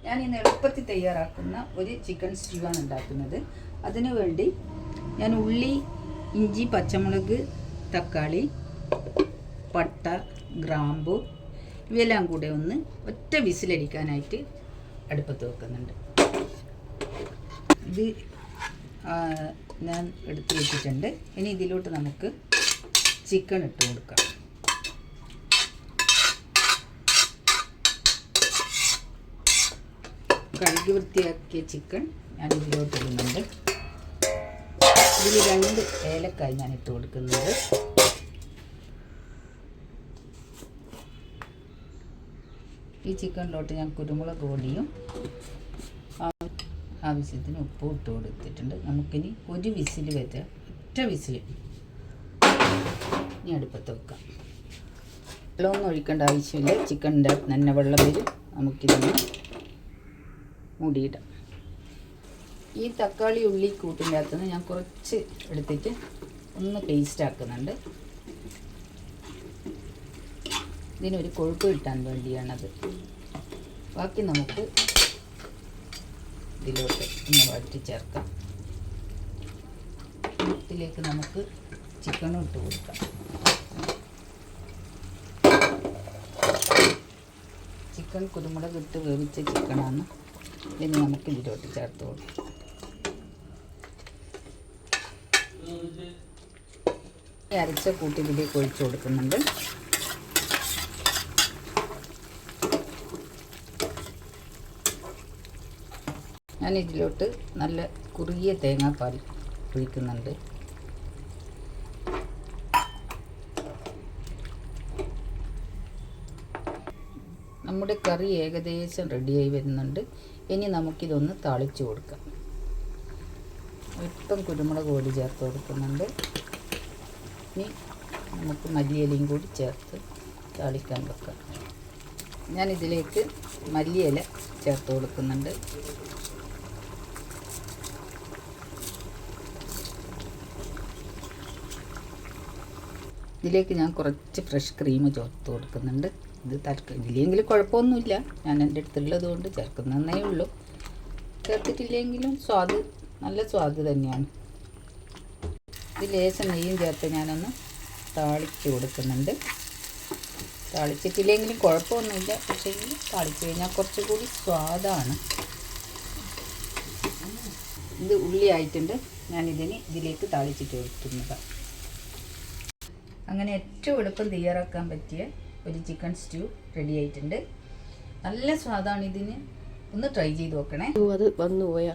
ഞാൻ ഇന്ന് എളുപ്പത്തിൽ തയ്യാറാക്കുന്ന ഒരു ചിക്കൻ സ്റ്റ്യൂ ആണ് ഉണ്ടാക്കുന്നത്. അതിനു വേണ്ടി ഞാൻ ഉള്ളി, ഇഞ്ചി, പച്ചമുളക്, തക്കാളി, പട്ട, ഗ്രാമ്പു ഇവയെല്ലാം കൂടെ ഒന്ന് ഒറ്റ വിസിലടിക്കാനായിട്ട് അടുപ്പത്ത് വെക്കുന്നുണ്ട്. ഇത് ഞാൻ എടുത്ത് വെച്ചിട്ടുണ്ട്. ഇനി ഇതിലോട്ട് നമുക്ക് ചിക്കൻ ഇട്ട് കൊടുക്കാം. കഴുകി വൃത്തിയാക്കിയ ചിക്കൻ ഞാൻ ഇതിലോട്ട് ഇടുന്നുണ്ട്. ഇതിൽ 2 ഏലക്കായ് ഞാൻ ഇട്ട് കൊടുക്കുന്നത്. ഈ ചിക്കനിലോട്ട് ഞാൻ കുരുമുളക് പൊടിയും ആവശ്യത്തിന് ഉപ്പും ഇട്ട് കൊടുത്തിട്ടുണ്ട്. നമുക്കിനി ഒരു വിസിൽ വെച്ചാൽ ഒറ്റ വിസിൽ ഇനി അടുപ്പത്ത് വെക്കാം. വെള്ളമൊന്നും ഒഴിക്കേണ്ട ആവശ്യമില്ല. ചിക്കൻ്റെ തന്നെ വെള്ളം വരും. നമുക്കിതൊന്ന് മൂടിയിടാം. ഈ തക്കാളി ഉള്ളി കൂട്ടിൻ്റെ അകത്തുനിന്ന് ഞാൻ കുറച്ച് എടുത്തിട്ട് ഒന്ന് പേസ്റ്റ് ആക്കുന്നുണ്ട്. ഇതിനൊരു കൊഴുപ്പ് കിട്ടാൻ വേണ്ടിയാണത്. ബാക്കി നമുക്ക് ഇതിലോട്ട് ഒന്ന് വഴറ്റി ചേർക്കാം. ഇതിലേക്ക് നമുക്ക് ചിക്കനും ഇട്ട് കൊടുക്കാം. ചിക്കൻ കുരുമുളക് ഇട്ട് വേവിച്ച ചിക്കനാണ്. ഇനി നമുക്ക് ഇതിലോട്ട് ചേർത്ത് കൊടുക്കാം. അരച്ച കൂട്ടി ഇതിലേക്ക് ഒഴിച്ചു കൊടുക്കുന്നുണ്ട്. ഞാൻ ഇതിലോട്ട് നല്ല കുറുകിയ തേങ്ങാപ്പാൽ ഒഴിക്കുന്നുണ്ട്. നമ്മുടെ കറി ഏകദേശം റെഡിയായി വരുന്നുണ്ട്. ഇനി നമുക്കിതൊന്ന് താളിച്ച് കൊടുക്കാം. ഒട്ടും കുരുമുളക് പൊടി ചേർത്ത് കൊടുക്കുന്നുണ്ട്. ഇനി നമുക്ക് മല്ലിയിലയും കൂടി ചേർത്ത് താളിക്കാൻ വെക്കാം. ഞാനിതിലേക്ക് മല്ലിയില ചേർത്ത് കൊടുക്കുന്നുണ്ട്. ഇതിലേക്ക് ഞാൻ കുറച്ച് ഫ്രഷ് ക്രീം ചേർത്ത് കൊടുക്കുന്നുണ്ട്. ഇത് ഇല്ലെങ്കിൽ കുഴപ്പമൊന്നുമില്ല. ഞാൻ എൻ്റെ അടുത്തുള്ളത് കൊണ്ട് ചേർക്കുന്നതേ ഉള്ളൂ. ചേർത്തിട്ടില്ലെങ്കിലും നല്ല സ്വാദ് തന്നെയാണ്. ഇത് ലേശം നെയ്യും ചേർത്ത് ഞാനൊന്ന് താളിച്ച് കൊടുക്കുന്നുണ്ട്. താളിച്ചിട്ടില്ലെങ്കിലും കുഴപ്പമൊന്നുമില്ല. പക്ഷേ താളിച്ച് കഴിഞ്ഞാൽ കുറച്ചുകൂടി സ്വാദാണ്. ഇത് ഉള്ളി ആയിട്ടുണ്ട്. ഇതിലേക്ക് താളിച്ചിട്ട് കൊടുക്കുന്നതാണ്. അങ്ങനെ ഏറ്റവും എളുപ്പം തയ്യാറാക്കാൻ പറ്റിയ ഒരു ചിക്കൻ സ്റ്റ്യൂ റെഡി ആയിട്ടുണ്ട്. നല്ല സ്വാദാണ് ഇതിന്. ഒന്ന് ട്രൈ ചെയ്ത് നോക്കണേ. അത് വന്നു പോയാ